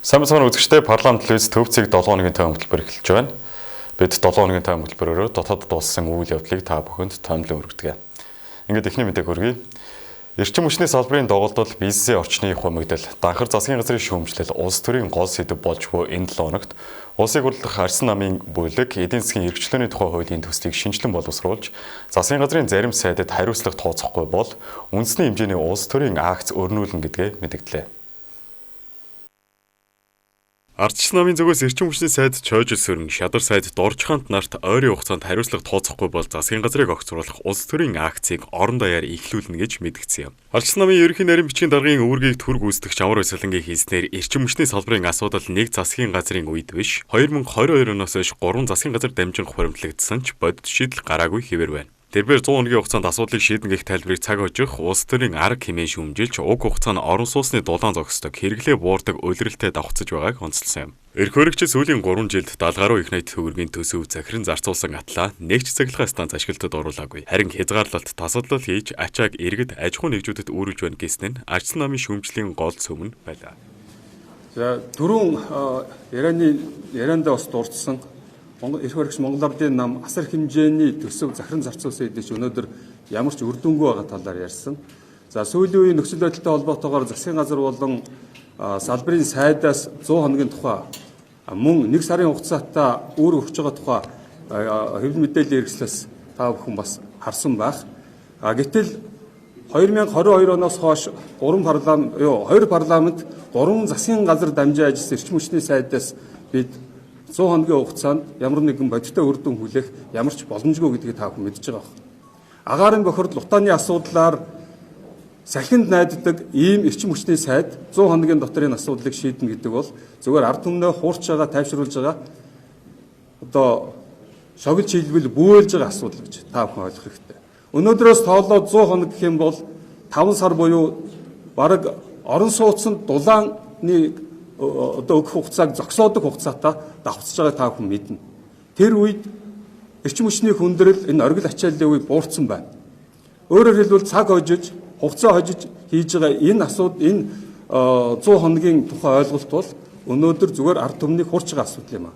Сайн мэцэн үзэгчдээ парламент телевиз төвцийг 7 хоногийн тайм хөтөлбөр эхэлж байна. Бид 7 хоногийн тайм хөтөлбөрөөр дотоодд болсон үйл явдлыг та бүхэнд томилон өргөдөг. Ингээд эхний мэдээг хүргэе. Эрчим хүчний салбарын доголдол, бизнесийн орчны хумигдал, данхар засгийн газрын шүүмжлэл улс төрийн гол сэдэв болж буй энэ 7 хоногт улсыг хурлах арьсан намын бүлэг эдийн засгийн эрхчлөөний тухай хуулийн төслийг шинжилэн боловсруулж, засгийн газрын зарим сайдад хариуцлага тооцохгүй бол үндэсний хэмжээний улс төрийн акц өрнүүлнэ гэдгээ мэдгдлээ. Ардчилсан намын зүгээс эрчим хүчний сайд Чойжил Сүрэн, Шадар сайд Доржхант нарт ойрын хугацаанд хариуцлага тооцохгүй бол засгийн газрыг огцруулах улс төрийн акцийг орон даяар эхлүүлнэ гэж мэдгдсэн юм. Ардчилсан намын ерөнхий нарийн бичгийн даргын үүргийг түрг үүсгэх Чамар Баясгалангийн хэлснээр эрчим хүчний салбарын асуудал нэг засгийн газрын үед биш, 2022 оноос хойш 3 засгийн газар дамжин хуримтлагдсан ч бодит шийдэл гараагүй хэвээр байна. Тэрээр 100 хоногийн хугацаанд асуудлыг шийдэн гэх тайлбарыг цаг хожих, улс төрийн арга хэмээн шүүмжилж, уг хугацаанд орон сууцны дулаан зогсдог, хэрэглээ буурдаг улиралтай давхцаж байгааг онцлсан юм. Эрх хөрөгч сүүлийн 3 жилд 70 гаруй их найт төгрөгийн төсөв захиран зарцуулсан атлаа нэгч цахилгаан станц ашиглалтад оруулаагүй. Харин хязгаарлалт, тасалдал хийж ачааг иргэд аж ахуй нэгжүүдэд үүргэж байна гэснээр Ардчилсан намын шүүмжлийн гол сүм нь байлаа. За дөрөв яриандаа бас дурдсан Эрх хөрөгч Монгол Ардын нам асар хэмжээний төсөв захиран зарцуулсан хэдий ч өнөөдөр ямар ч үр дүнгүй байгаа талаар ярьсан. За сүүлийн үеийн нөхцөл байдалтай холбоотойгоор засгийн газар болон салбарын сайдаас 100 хоногийн тухай мөн 1 сарын хугацаатай үүрэг өгч байгаа тухай хэвлэл мэдээллийн хэрэгслээс та бүхэн бас харсан байх. Гэтэл 2022 оноос хойш 2 парламент 3 засгийн газар дамжин ажилласан эрчим хүчний сайдаас бид 100 хоногийн хугацаанд ямар нэгэн бодиттой үр дүн хүлээх ямар ч боломжгүй гэдгийг та бүхэн мэдж байгаа байна. Агаарын бохирдол утааны асуудлаар салхинд найддаг ийм эрчим хүчний сайд 100 хоногийн дотор энэ асуудлыг шийднэ гэдэг бол зөвхөн ард түмнээ хуурч байгаа, тайвшруулж байгаа шогил шийдвэл бүүэлж байгаа асуудал гэж та бүхэн ойлгох хэрэгтэй. Өнөөдрөөс тоолоод 100 хоног гэх юм бол 5 сар буюу бараг орон сууцнд дулааны өгөх хугацааг зогсоодог хугацаатай давхцаж байгааг та бүхэн мэднэ. Тэр үед эрчим хүчний хүндрэл энэ оргил ачааллын үе буурсан байна. Өөрөөр хэлбэл цаг хожиж, хугацаа хожиж хийж байгаа энэ 100 хоногийн тухай ойлголт бол өнөөдөр зүгээр ард түмнийг хурж байгаа асуудал юм аа.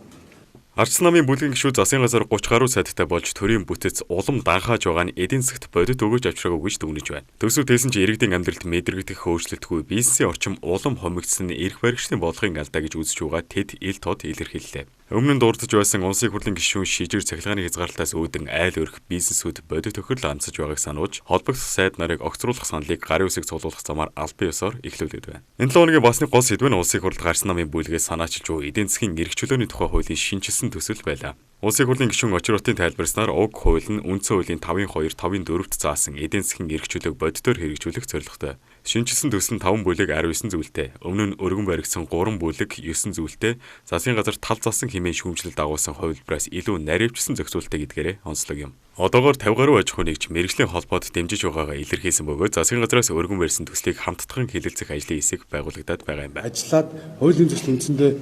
Ардчилсан намын бүлгийн гишүүд засгийн газар 30 гаруй сайттай болж төрийн бүтэц улам данхааж байгаа нь эдийн засгт бодит өгөөж авчраагүй гэж дүгнэж байна. Төсөв тээсэн ч иргэдийн амьдралд мэдрэгдэх өөрчлөлтгүй бизнесийн орчин улам хомигдсон эрх баригчдын бодлогын алдаа гэж үзэж байгаа тэд ил тод илэрхийллээ. Өмнө нь дурдж байсан улсын хурлын гишүүн шижиг цахилгааны хязгаарлалтаас үүдэн айл өрх бизнесүүд бодит тохирол амсаж байгааг сануулж холбогдох сайд нарыг огцруулах саналыг гарын үсэг цуглуулах замаар албан ёсоор эхлүүлээд байна. Энэ 7 хоногийн басны гол сэдв нь улсыг хурлах Ардчилсан намын бүлгээс санаачилж буй эдийн засгийн эрх чөлөөний тухай хуулийн шинжилсэн төсөл байлаа. Улсын хурлын гишүүн Очротын тайлбарснаар уг хууль нь үндсэн хуулийн 5.2, 5.4-т заасан эдийн засгийн эрх чөлөөг бодитоор хэрэгжүүлэх зорилготой. Шинжилсэн төсөл нь 5 бүлэг 19 зүйлтэй. Өмнө нь өргөн баригдсан 3 бүлэг 9 зүйлтэй. Засгийн газар тал засан хэмээн шүүмжлэл дагуулсан хувилбараас илүү наривчсан зохицуулттай гэдгээрээ онцлог юм. Одоогоор 50 гаруй аж ахуй нэгж мэргэжлийн холбоод дэмжиж байгаагаа илэрхийлсэн бөгөөд засгийн газраас өргөн барьсан төслийг хамттан хэлэлцэх ажлын хэсэг байгуулагдаад байгаа юм байна. Ажиллаад хуулийн төсөл үндсэндээ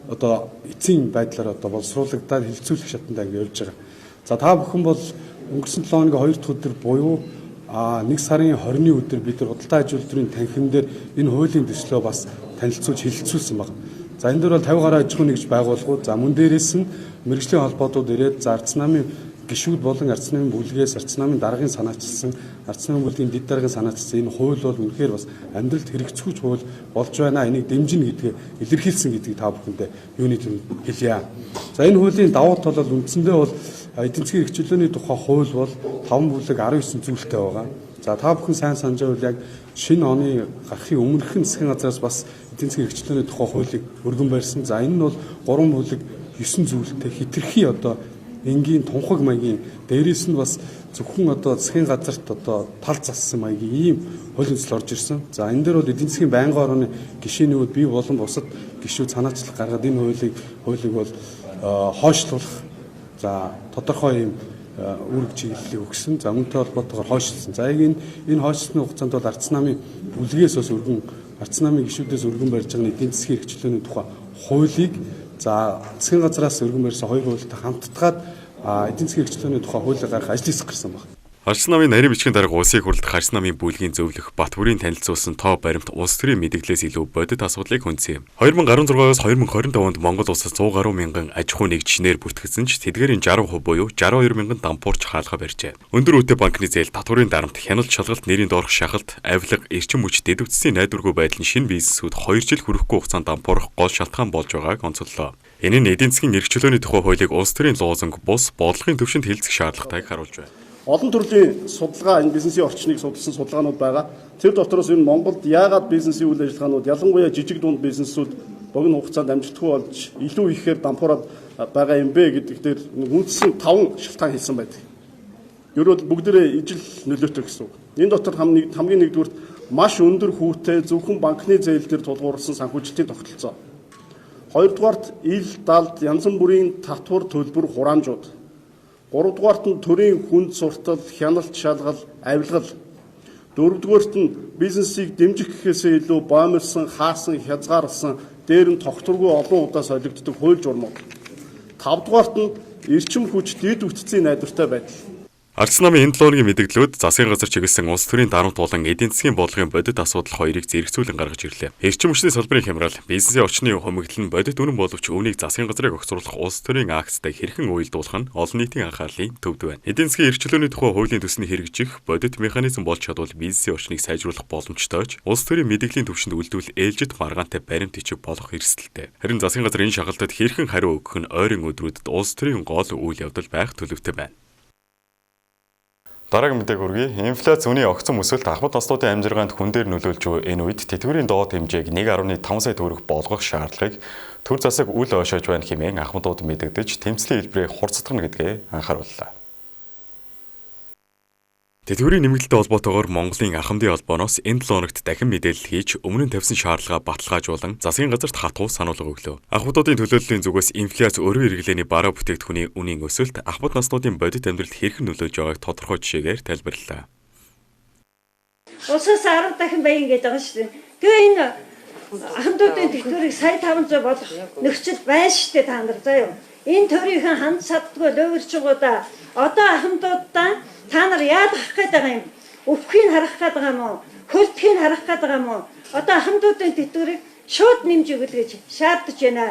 эцсийн байдлаар боловсруулагдаад хилцүүлэх шатанд ингэ явж байгаа. За та бүхэн бол өнгөрсөн 7 хоногийн 2 дахь өдөр буюу 1 сарын 20-ны өдөр бид нар худалдаа аж үйлдвэрийн танхим дээр энэ хуулийн төслөө бас танилцуулж хэлэлцүүлсэн байна. За энэ дөр бол 50 гаруй аж ахуй нэгж байгууллагууд, за мөн дээрээс нь мэргэжлийн холбоотууд ирээд Ардчилсан намын гишүүд болон Ардчилсан намын бүлгээс Ардчилсан намын даргын санаачилсан, Ардчилсан намын бүлгийн дэд даргын санаачилсан энэ хууль бол үнэхээр бас амьдралд хэрэгцүүч хууль болж байна. Энийг дэмжинэ гэдгийг илэрхийлсэн гэдгийг та бүхэндээ юуны төлөнд хэлье. За энэ хуулийн давуу тал бол үндсэндээ бол эдийн засгийн эрх чөлөөний тухай хууль бол 5 бүлэг 19 зүйлтэй байгаа. За та бүхэн сайн санаж байвал яг шинэ оны гарахын өмнөхөн засгийн газраас бас эдийн засгийн эрх чөлөөний тухай хуулийг өргөн барьсан. За энэ нь бол 3 бүлэг 9 зүйлтэй хитрхи энгийн тунхаг маягийн дээрээс нь бас зөвхөн засгийн газарт тал зассан маягийн ийм хуулийн төсөл орж ирсэн. За энэ дээр бол эдийн засгийн байнгын орны гишээнүүд бий болон бусад гишүүд санаачлах гаргаад энэ хуулийг бол хойшлуулах тодорхой ийм үүрэг чиглэлийг өгсөн. За үүнтэй холбоотойгоор хойшлсон. За энэ хойшлсны хугацаанд бол Ардчилсан намын бүлгээс бас Ардчилсан намын гишүүдээс өргөн барьж байгаа эдийн засгийн эрх чөлөөний тухай хуулийг засгийн газраас өргөн барьсан 2 хуультай хамтдаад эдийн засгийн эрх чөлөөний тухай хуулийг гаргах ажил хийх гэсэн байна. Харьцан намын нарийн бичгийн дарга улсын хурлд харьцан намын бүлгийн зөвлөх Батбүрийн танилцуулсан тоо баримт улс төрийн мэдээлэлээс илүү бодит асуудлыг хүндсэн юм. 2016-аас 2025 онд Монгол улсад 100 гаруй мянган аж ахуй нэгжнээр бүртгэсэн ч тэдгээрийн 60% буюу 62 мянган дампуурч хаалга барьжээ. Өндөр үнэтэй банкны зээл, татварын дарамт, хяналт шалгалт, нэрийн доорх шахалт, авилга, эрчим хүч дэдвцсийн найдваргүй байдал нь шинэ бизнесүүд 2 жил хүрэхгүй хугацаанд дампуурах гол шалтгаан болж байгааг онцоллоо. Энэ нь эдийн засгийн эрх чөлөөний тухай хуулийг улс төрийн лозунг бус бодлогын төвшөнд хэлцэх шаардлагатайг харуулж байна. Олон төрлийн судалгаа энэ бизнесийн орчныг судалсан судалгаанууд байгаа. Тэр дотроос энэ Монголд яагаад бизнесийн үйл ажиллагаанууд ялангуяа жижиг дунд бизнесүүд богино хугацаанд амжилтгүй болж илүү ихээр дампуураад байгаа юм бэ гэдэг дээр үндсэн 5 шалтгаан хэлсэн байдаг. Ерөөд бүгдээрээ ижил нөлөөтэй гэсэн үг. Энэ дотор хамгийн нэгдүгürt маш өндөр хүүтэй зөвхөн банкны зээл дээр тулгуурласан санхүүжилтийн тогтолцоо. Хоёрдугаарт ил далд янз бүрийн татвар төлбөр хураамжууд. Гуравдугаарт нь төрийн хүнд суртал, хяналт шалгал, авилгал. Дөрөвдүгээрт нь бизнесийг дэмжих гэхээсээ илүү боомлсон, хаасан, хязгаарласан, дээр нь тогтворгүй олон удаа солигддог хууль журмууд. Тавдугаарт нь эрчим хүч дэд үтцийн найдвартай байдал. Харьцан намын энэ 7 өдрийн мэдээлэлүүд засгийн газар чиглэсэн улс төрийн дарамт болон эдийн засгийн бодлогын бодит асуудал хоёрыг зэрэгцүүлэн гаргаж ирлээ. Эрчим хүчний салбарын хямрал, бизнесийн орчны хумигдал нь бодит үнэн боловч үүнийг засгийн газрыг огцруулах улс төрийн акттай хэрхэн уялдуулах нь олон нийтийн анхаарлын төвд байна. Эдийн засгийн эрх чөлөөний тухай хуулийн төсний хэрэгжих бодит механизм болж чадвал бизнесийн орчныг сайжруулах боломжтой ч улс төрийн мэдээллийн төвшөнд үлдвэл ээлжид маргаантай баримт бичиг болох эрсдэлтэй. Харин засгийн газар энэ шахалтад хэрхэн хариу өгөх нь ойрын өдрүүдэд улс төрийн гол үйл явдал байх төлөвтэй байна. Дараагийн мэдээг хүргэе. Инфляц үнийн огцом өсөлт ахмад настуудын амжиргаанд хүн дээр нөлөөлж буй энэ үед тэтгэврийн доод хэмжээг 1.5 сая төгрөг болгох шаардлагыг төр засаг үл ойшоож байна хэмээн ахмадууд мэдэгдэж тэмцлийн хэлбэрийг хурцдгана гэдгээ анхаарууллаа. Тэтгэврийн нэмэгдэлтэй холбоотойгоор Монголын Ахмадын холбооноос энэ 7 хоногт дахин мэдээлэл хийж өмнө нь тавьсан шаардлага баталгаажуулан засгийн газарт хатуу сануулга өглөө. Ахмадуудын төлөөллийн зүгээс инфляц өргөн хэрэглээний бараа бүтээгдэхүүний үнийн өсөлт ахмад наснуудын бодит амьдралд хэрхэн нөлөөлж байгааг тодорхой жишээгээр тайлбарлалаа. Улсаас 10 дахин баян гэдэг байгаа шүү дээ. Тэгээ энэ ахмадуудын тэтгэврийг сая 500 болох нөхцөл байна шүү дээ та нар заяа. Энэ төрийнхэн ханд саддгүй löөвөрчгүүдээ одоо ахмадуудаа та нар яад авах гээд байгаа юм? Өвхийг харах гээд байгаа юм уу? Хөлтгийг харах гээд байгаа юм уу? Одоо ахмадуудын тэтгэврийг шууд нэмж өгөх гэж шаардж байна.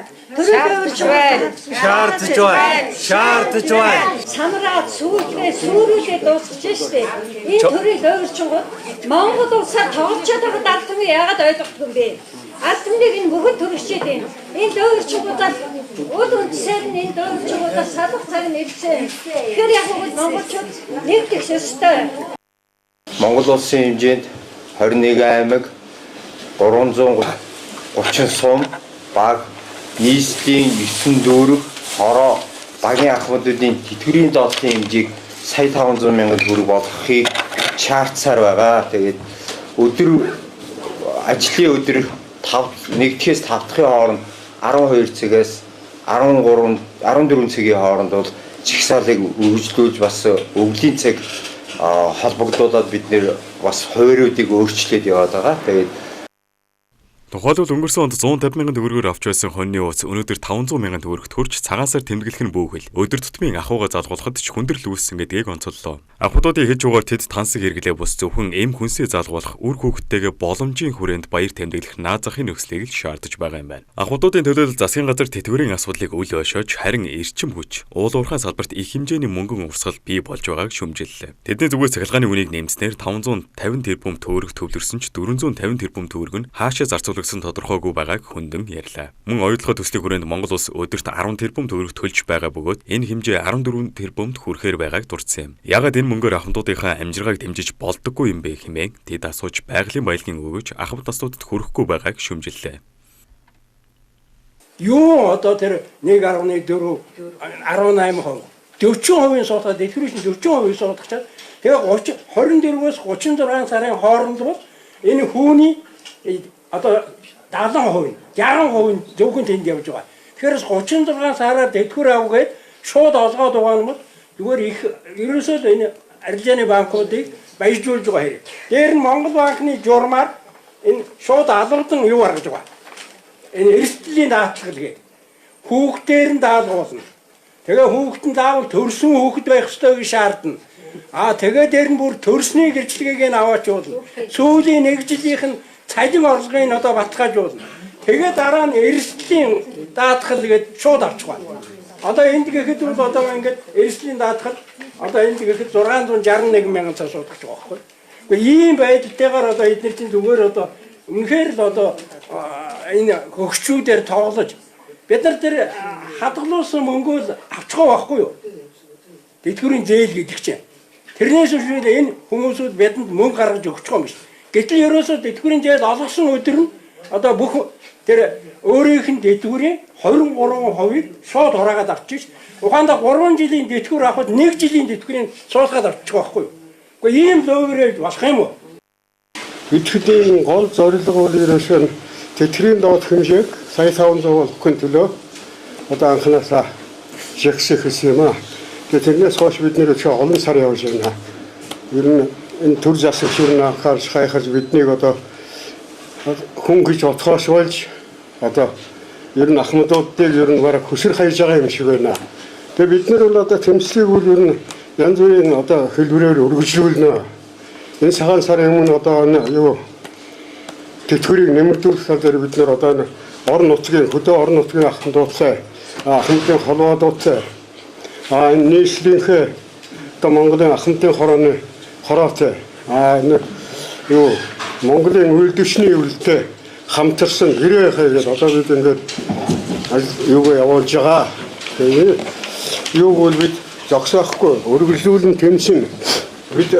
Шаардж байна. Самраад сүрүүлээ дуусчих штеп. Энэ төрийн löөвөрчгүүд Монгол улсаар тоглож байгаа дадлыг яагаад ойлгохгүй юм бэ? Алтмыг энэ бүгд төрөгчээд байна. Энэ löөвөрчгүүдээр үл үндэсээр нь энэ löөвөрчгүүдээр салах цаг нь ирсэн. Тэгэхээр яг нь монголчууд нэгдэх ёстой. Монгол улсын хэмжээнд 21 аймаг 330 сум баг нийслэлийн 9 дүүрэг хороо багийн ахмадуудын тэтгэврийн доотлын хэмжээг сая 500 мянган төгрөг болгохыг чартсаар байгаа. Тэгээд ажлын өдөр 1-ээс 5 дахын хооронд 12 цагаас 14 цагийн хооронд бол чигсаалыг үргэлжлүүлж бас өвлийн цаг холбогдуулаад бид нэр бас хувааруудыг өөрчлөөд яваад байгаа. Тэгээд тухайлбал өнгөрсөн онд 150 мянган төгрөгөөр авч байсан хоньны ууц өнөөдөр 500 мянган төгрөгт хүрч цагаансаар тэмдэглэх нь бүүхэл өдөр тутмын ахуйгаа залгуулахад ч хүндрэл үүссэн гэдгийг онцоллоо. Ахмадуудын хэж угаар тэд тансаг хэрэглээ бус зөвхөн эм хүнсээ залгуулах үр хөвгттэйгээ боломжийн хүрээнд баяр тэмдэглэх наад захын нөхцөлийг л шаардаж байгаа юм байна. Ахмадуудын төлөөлөл засгийн газар тэтгэврийн асуудлыг үл ойшоож харин эрчим хүч, уул уурхайн салбарт их хэмжээний мөнгөн урсгал бий болж байгааг шүүмжиллээ. Тэдний зүгээс цахилгааны үнийг нэмснээр 550 тэрбум төгрөг төвлөрсөн ч 450 тэрбум төгрөг нь хаашаа зарцуулагдсан тодорхойгүй байгааг хүндэн ярьлаа. Мөн оюутлогын төслийн хүрээнд Монгол улс өдөрт 10 тэрбум төгрөг төлж байгаа бөгөөд энэ хэмжээ 14 тэрбумд хүрэхээр байгааг дурдсан юм. Яагаад энэ мөнгөөр ахмадуудынхаа амжиргааг дэмжиж болдоггүй юм бэ хэмээн тэд асууж байгалийн баялагын өгөөж ахмад наснуудад хүрэхгүй байгааг шүүмжиллээ. Юу одоо тэр 1.4 18%. 40% суулгаад дэлгэрүүлсэн 40% суулгачаад тэгээ 24-өөс 36 сарын хооронд бол энэ хүүний одоо 70%, 60% зөвхөн тэнд явж байгаа. Тэгэхээр 36 сараар тэтгэвэр авгээд шууд олгоод байгаа юм бол зүгээр их ерөөсөө энэ арилжааны банкуудыг баяжуулж байгаа хэрэг. Дээр нь Монгол банкны журмаар энэ шууд алгадсан юу гаргаж байгаа. Энэ эрсдлийн даатгал гээ. Хүүхдээр нь даалгуулна. Тэгээ хүүхэд нь заавал төрсөн хүүхэд байх ёстой гэж шаардна. Тэгээд дээр нь бүр төрсний гэрчлэгийг нь аваач болно. Сүүлийн 1 жилийнх нь цалин орлогыг одоо баталгааж болно. Тэгээд дараа нь эрсдлийн даатгал гээд шууд авчих байна. Одоо энд гэхэд бол одоо ингээд эрсдлийн даатгал одоо энд гэхэд 661 мянган цаас суудаж байгаа байхгүй. Гэхдээ ийм байдлаагаар одоо эднэрийн зүгээр одоо үнэхээр л одоо энэ хөгчүүдээр тоглож бид нар тэр хадгалуулсан мөнгөө авчих байхгүй юу? Тэтгэврийн зээл гэдэг чинь. Тэрнээс үлдээд энэ хүмүүсүүд бидэнд мөнгө гаргаж өгч байгаа юм биш. Гэтэл ерөөсөө тэтгэврийн зээл олгосон өдөр нь одоо бүх тэр өөрийнх нь тэтгэврийн 23%-ийг шууд хураагаад авчих. Ухаандаа 3 жилийн тэтгэвэр авахд 1 жилийн тэтгэврийн суулгаад авчих байхгүй юу? Гэхдээ ийм логикээр болох юм уу? Идэвхтэй гол зорилго бол ерөөсөө тэтгэврийн доод хэмжээг сая 500 болохын төлөө одоо анханасаа жигсэх гэсэн юм аа. Тэрнээс хойш бид нэр ч олон сар явж байна. Ер нь энэ төр засагч юу нахаарч хайхаж биднийг одоо хүн гэж отгоош болж одоо ер нь ахмадуудыг ер нь бараг хөсөр хаяж байгаа юм шиг байна. Тэгээ бид нар бол одоо тэмцлийг бол ер нь янз бүрийн одоо хэлбэрээр өргөжлүүлнэ. Энэ цагаан сарын өмнө одоо юу тэтгэврийг нэмэгдүүлэх талаар бид нар одоо орон нутгийн хөдөө орон нутгийн ахмадуудтай ахмадын холбоодуудтай нийслэлийнхээ одоо Монголын ахмадын хороотой энэ юу Монголын үйлдвэрчний өвлөлтөд хамтарсан хэрэг хайгаад одоо бид ингээд юугаа явуулж байгаа. Тэгээ юу бол бид зогсоохгүй өргөжлүүлэн тэмцэн бид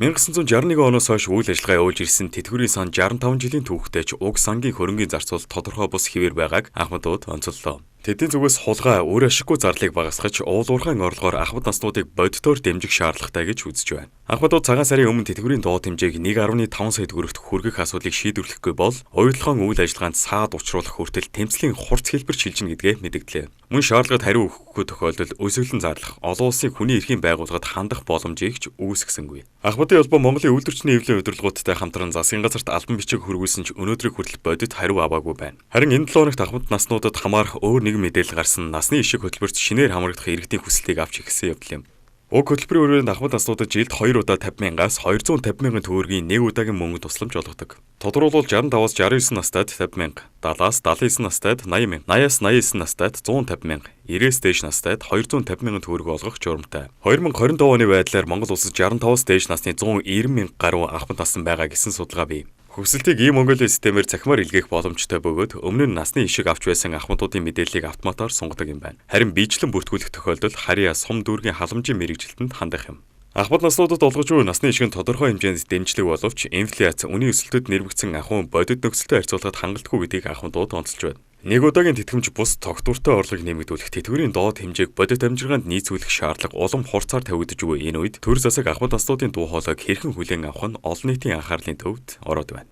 1961 оноос хойш үйл ажиллагаа явуулж ирсэн тэтгэврийн сан 65 жилийн түүхтэй ч уг сангийн хөрөнгийн зарцуул тодорхой бус хэвээр байгааг ахмадууд онцоллоо. Тэдний зүгээс хулгай өөр ашиггүй зарлыг багасгаж уулуурхайн орлогоор ахмад наснуудыг бодитоор дэмжих шаардлагатай гэж үзэж байна. Ахмадууд цагаан сарын өмнө тэтгэврийн доод хэмжээг 1.5 сая төгрөгт хүргэх асуудлыг шийдвэрлэхгүй бол уялдгаан үйл ажиллагаанд саад учруулах хүртэл тэмцлийн хурц хэлбэр шилжинэ гэдгээ мэдгдлээ. Мөн шаардлагад хариу өгөхгүй тохиолдолд өсөглөн зарлах, олон улсын хүний эрхийн байгууллагад хандах боломжийг ч үүсгэсэнгүй. Ахмадын холбоо Монголын үйлдвэрчний эвлэлийн удирдлагуудтай хамтран засгийн газарт албан бичиг хүргүүлсэн ч өнөөдрийг хүртэл бодит хариу аваагүй байна. Харин энэ 7 хоногт ахмад наснуудад хамаарах өөр нэгэн мэдээлэл гарсан насны ишиг хөтөлбөрт шинээр хамрагдах иргэдийн хүслийг авч ихсэн явдал юм. Уг хөтөлбөрийн өрөөнд ахмад наснуудад жилд 2 удаа 50,000-аас 250,000 төгрөгийн 1 удаагийн мөнгө тусламж олгодог. Тодорхойлбол 65-аас 69 настайд 50,000, 70-аас 79 настайд 80,000, 80-аас 89 настайд 150,000, 90-ээс дээш настайд 250,000 төгрөг олгох журамтай. 2025 оны байдлаар Монгол улсад 65-аас дээш насны 190,000 гаруй ахмад насан байгаа гэсэн судалгаа бий. Хөвсөлтийг ийм Монголын системээр цахимаар илгээх боломжтой бөгөөд өмнө нь насны ишиг авч байсан ахмадуудын мэдээллийг автоматар сунгадаг юм байна. Харин биечлэн бүртгүүлэх тохиолдолд харьяа сум дүүргийн халамжийн мэрэгжилтэнд хандах юм. Ахмад наснуудад олгож буй насны ишиг нь тодорхой хэмжээнд дэмжлэг боловч инфляц, үнийн өсөлтөд нэрвэгдсэн ахуйн бодит нөхцөлтэй харьцуулахад хангалтгүй гэдгийг ахмадууд онцолж байна. Нэг удаагийн тэтгэмж бус тогтвортой орлогыг нэмэгдүүлэх тэтгэврийн доод хэмжээг бодит амжиргаанд нийцүүлэх шаардлага улам хурцаар тавигдж буй энэ үед төр засаг ахмад наснуудын дуу хоолойг хэрхэн хүлээн авах нь олон нийтийн анхаарлын төвд ороод байна.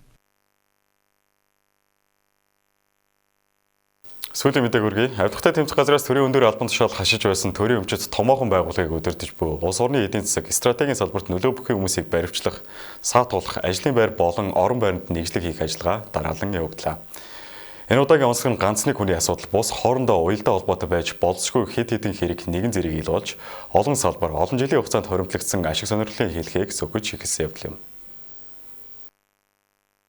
Сүүлийн мэдээг хүргэе. Авдагтай тэмцэх газраас төрийн өндөр албан тушаал хашиж байсан төрийн өмчөд томоохон байгууллагыг удирдах буй улс орны эдийн засаг стратегийн салбарт нөлөө бүхий хүмүүсийг баривчлах, саатуулах, ажлын байр болон орон байранд нэгжлэг хийх ажиллагаа дараалан явагдлаа. Энэ удаагийн онцгой нь ганц нэг хүний асуудал бус хоорондоо уялдаа холбоотой байж болцсогүй хэд хэдэн хэрэг нэгэн зэрэг ил болж олон салбар олон жилийн хугацаанд хоримтлагдсан ашиг сонирхлын хэлхийг сөхөж ихсэн явдал юм.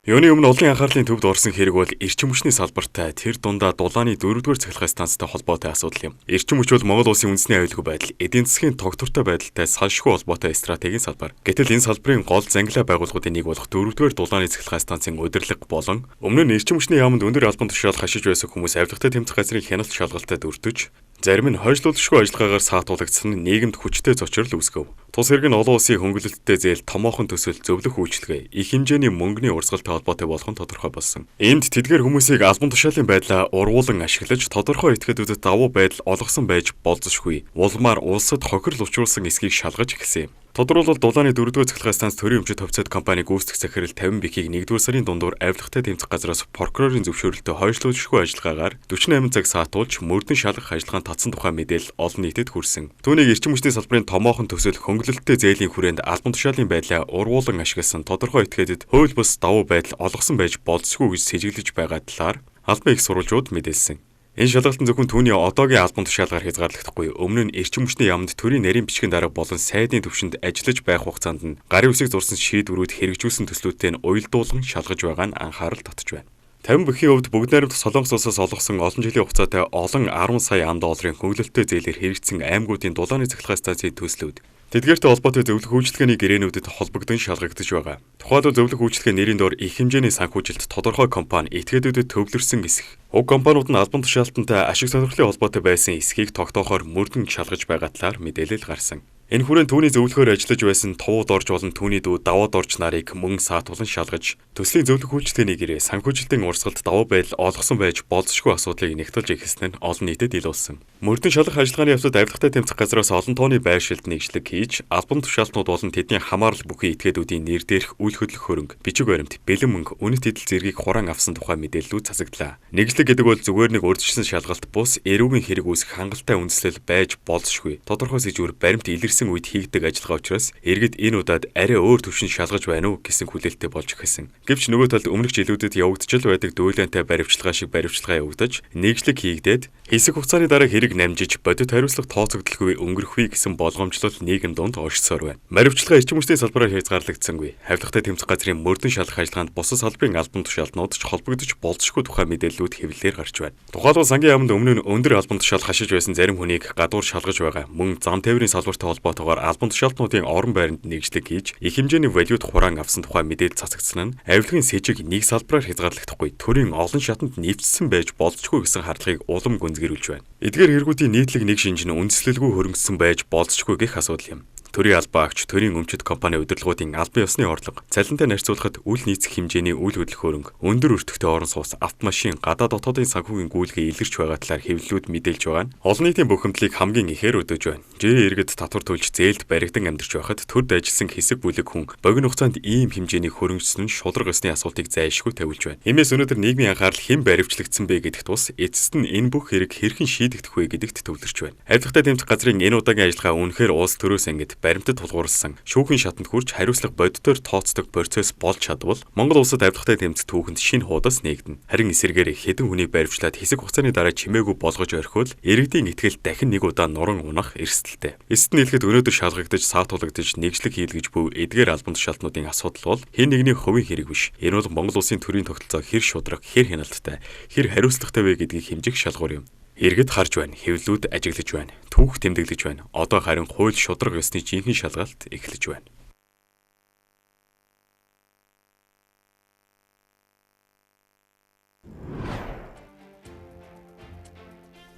Юуны өмнө олон анхаарлын төвд орсон хэрэг бол эрчим хүчний салбартай тэр дундаа дулааны 4-р цахилгаан станцтай холбоотой асуудал юм. Эрчим хүч бол Монгол улсын үндэсний аюулгүй байдал, эдийн засгийн тогтвортой байдалтай салшгүй холбоотой стратегийн салбар. Гэтэл энэ салбарын гол зангилаа байгууллагуудын нэг болох 4-р дулааны цахилгаан станцын удирдлага болон өмнө нь эрчим хүчний яамд өндөр албан тушаал хашиж байсан хүмүүс авдагтай тэмцэх газрын хяналт шалгалтад өртөж зарим нь хойшлуулшгүй ажиллагаагаар саатуулагдсан нийгэмд хүчтэй зочрол үүсгэв. Тус хэрэг нь олон улсын хөнгөлөлттэй зээл томоохон төсөл зөвлөх үйлчлэгээ их хэмжээний мөнгөний урсгалтай холбоотой болох нь тодорхой болсон. Энд тэдгээр хүмүүсийг албан тушаалын байдлаа урвуулан ашиглаж тодорхой этгээдүүдэд давуу байдал олгосон байж болзошгүй. Улмаар улсад хохирол учруулсан эсхийг шалгаж эхэлсэн юм. Тодорхойлбол дулааны 4-р цахилгаан станц төрийн өмчөд төвцөд компани гүйцэтгэх захирал 50 бихийг 1-р сарын дундуур авилгатай тэмцэх газраас прокурорын зөвшөөрлөлтөд хойшлуулшгүй ажиллагаагаар 48 цаг саатуулж мөрдөн шалгах ажиллагаанд татсан тухай мэдээлэл олон нийтэд хүрсэн. Түүнийг эрчим хүчний салбарын томоохон төсөл хөнгөлөлттэй зээлийн хүрээнд албан тушаалын байдлаа урвуулан ашигласан тодорхой этгээдэд хууль бус давуу байдал олгосон байж болзошгүй гэж сэжиглэж байгаа талаар албан их сурвалжууд мэдээлсэн. Энэ шалгалт нь зөвхөн түүний одоогийн албан тушаалгаар хязгаарлагдахгүй, өмнө нь эрчим хүчний яамд төрийн нарийн бичгийн дарга болон сайдын төвшөнд ажиллаж байх хугацаанд нь гарын үсэг зурсан шийдвэрүүд хэрэгжүүлсэн төслүүдтэй нь уялдуулан шалгаж байгаа нь анхаарал татж байна. 50 бүхий хувьд бүгд найрамдах Солонгос улсаас олгосон олон жилийн хугацаатай олон 10 сая $10 хөнгөлөлттэй зээлээр хэрэгжсэн аймагуудын дулааны цахилгаан станцын төслүүд тэдгээртэй холбоотой зөвлөх үйлчлэгээний гэрээнүүдэд холбогдсон шалгагдаж байгаа. Тухайлбал зөвлөх үйлчлэгээ нэрийн доор их хэмжээний санхүүжилт тодорхой компани этгээдүүдэд төвлөрсөн эсэх. Уг компаниуд нь албан тушаалтантай ашиг сонирхлын холбоотой байсан эсхийг тогтоохоор мөрдөн шалгаж байгаа талаар мэдээлэл гарсан. Энэ хүрээнд түүний зөвлөхөөр ажиллаж байсан товууд орж болон түүний дүү даваад орж нарыг мөн саатуулан шалгаж төслийн зөвлөх үйлчлэгээний гэрээ санхүүжилтийн урсгалд даваа байдал олгосон байж болзошгүй асуудлыг нэгтэлж эхэлсэн нь олон нийтэд илүүлсэн. Мөрдөн шалгах ажиллагааны явцад авилгатай тэмцэх газраас олон тооны байршилд нэгжлэг хийж албан тушаалтнууд болон тэдний хамаарал бүхий этгээдүүдийн нэр дээрх үйл хөдлөх хөрөнгө, бичиг баримт, бэлэн мөнгө, үнэт эдэл зэргийг хураан авсан тухай мэдээллүүд цацагдлаа. Нэгжлэг гэдэг бол зүгээр нэг урьдчилсан шалгалт бус эрүүгийн хэрэг үүсэх хангалттай үндслэл байж болзошгүй. Тодорхой сэжүүр баримт илэрсэн үед хийгдэг ажиллагаа учраас иргэд энэ удаад арай өөр төвшин шалгаж байна уу гэсэн хүлээлттэй болж эхэлсэн. Гэвч нөгөө талд өмнөх жилүүдэд явагдчихл байдаг дүүлэнтэй баривчилгаа шиг баривчилгаа явагдаж нэгжлэг хийгдээд хэсэг хугацааны дараа хэрэг намжиж бодит хариуцлага тооцогдолгүй өнгөрөхгүй гэсэн болгоомжлол нийгэм донд оршсоор байна. Баривчилгаа эрчим хүчний салбараар хязгаарлагдсангүй. Авилгатай тэмцэх газрын мөрдөн шалгах ажиллагаанд бусад салбарын албан тушаалтнууд ч холбогдож болзошгүй тухай мэдээллүүд хэвлэлээр гарч байна. Тухайлбал сангийн яамд өмнө нь өндөр албан тушаал хашиж байсан зарим хүнийг гадуур шалгаж байгаа. Мөн зам тээврийн салбартай холбоотойгоор албан тушаалтнуудын орон байранд нэгжлэг хийж их хэмжээний валют хураан авсан тухай мэдээлэл цацагдсан нь авилгын сэжиг нэг салбараар хязгаарлагдахгүй төрийн олон шатанд нэвчсэн байж болзошгүй гэсэн хардлагыг улам гүнзгийрүүлж байна. Эдгээр хэрэгүүдийн нийтлэг нэг шинж нь үндэслэлгүй хөрөнгөсөн байж болзошгүй гэх асуудал юм. Төрийн албан агч, төрийн өмчит компани удирдлагуудын албан ёсны орлого, цалинтай харьцуулахад үл нийцэх хэмжээний үйл хөдлөх хөрөнгө, өндөр өртөгтэй орон сууц, автомашин, гадаад дотоодын санхүүгийн гүйлгээ илэрч байгаа талаар хэвлэлүүд мэдээлж байгаа нь олон нийтийн бухимдлыг хамгийн ихээр өдөөж байна. Жирийн иргэд татвар төлж зээлд баригдан амьдарч байхад төрд ажилласан хэсэг бүлэг хүн богино хугацаанд ийм хэмжээний хөрөнгөсөн нь шударга ёсны асуултыг зайлшгүй тавилж байна. Иймээс өнөөдөр нийгмийн анхаарал хэн баривчлагдсан бэ гэдэгт тус эцэст нь энэ бүх хэрэг хэрхэн шийдэгдэх вэ гэдэгт төвлөрч байна. Авилгатай тэмцэх газрын энэ удаагийн ажиллагаа үнэхээр улс төрөөс ангид баримтад тулгуурласан шүүхийн шатанд хүрч хариуцлага бодитоор тооцдог процесс болж чадвал Монгол улсад авилгатай тэмцэх түүхэнд шинэ хуудас нээгдэнэ. Харин эсэргээр хэдэн хүнийг баривчлаад хэсэг хугацааны дараа чимээгүй болгож орхивол иргэдийн итгэл дахин нэг удаа нуран унах эрсдэлтэй. Эцэст нь хэлэхэд өнөөдөр шалгагдаж, саатуулагдаж, нэгжлэг хийлгэж буй эдгээр албан тушаалтнуудын асуудал бол хэн нэгний хувийн хэрэг биш. Энэ бол Монгол улсын төрийн тогтолцоо хэр шударга, хэр хяналттай, хэр хариуцлагатай вэ гэдгийг хэмжих шалгуур юм. Иргэд харж байна, хэвлэлүүд ажиглаж байна, түүх тэмдэглэж байна. Одоо харин хууль шударга ёсны жинхэнэ шалгалт эхэлж байна.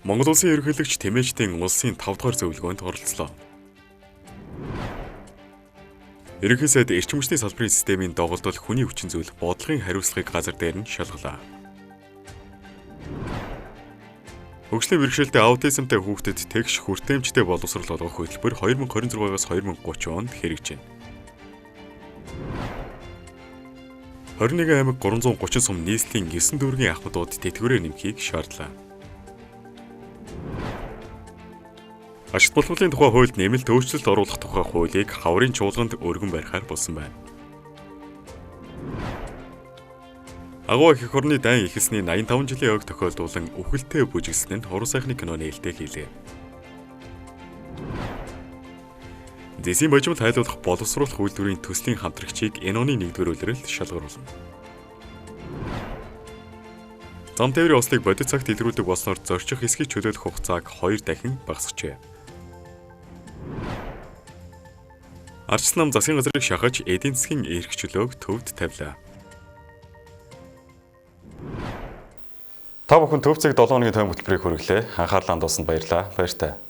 Монгол улсын ерөнхийлөгч Тэмээжтийн улсын 5 дугаар зөвлөгөөнд оролцлоо. Ерөнхий сайд эрчим хүчний салбарын системийн доголдол хүний хүчин зүйл бодлогын хариуцлагыг газар дээр нь шалгалаа. Хөгжлийн бэрхшээлтэй аутизмтай хүүхдэд тэгш хүртээмжтэй боловсрол олгох хөтөлбөр 2026-аас 2030 онд хэрэгжинэ. 21 аймаг 330 сум нийслэлийн 9 дүүргийн ахмадууд тэтгэврээр нэмхийг шаардлаа. Ашигт боловсролын тухай хуульд нэмэлт өөрчлөлт оруулах тухай хуулийг хаврын чуулганд өргөн барихаар болсон байна. Агуу их орны дайн ихэлсний 85 жилийн ойг тохиолдуулан үхэлтэй бүжиглсэн нь уран сайхны киноны ээлтэй хийлээ. Дэсийн божимол хайлуулах боловсруулах үйлдвэрийн төслийн хамтрагчийг энэ оны 1-р улиралд шалгаруулна. Зам тээврийн ослыг бодит цагт илрүүлдэг болсноор зорчих хэсгийг чөлөөлөх хугацааг 2 дахин багасгажээ. Арчил нам засгийн газрыг шахаж эдийн засгийн эрх чөлөөг төвд тавилаа. Та бүхэн төв цаг 7 өдрийн тойм хөтөлбөрийг хүргэлээ. Анхаарлаа хандуулсанд баярлалаа. Баяртай.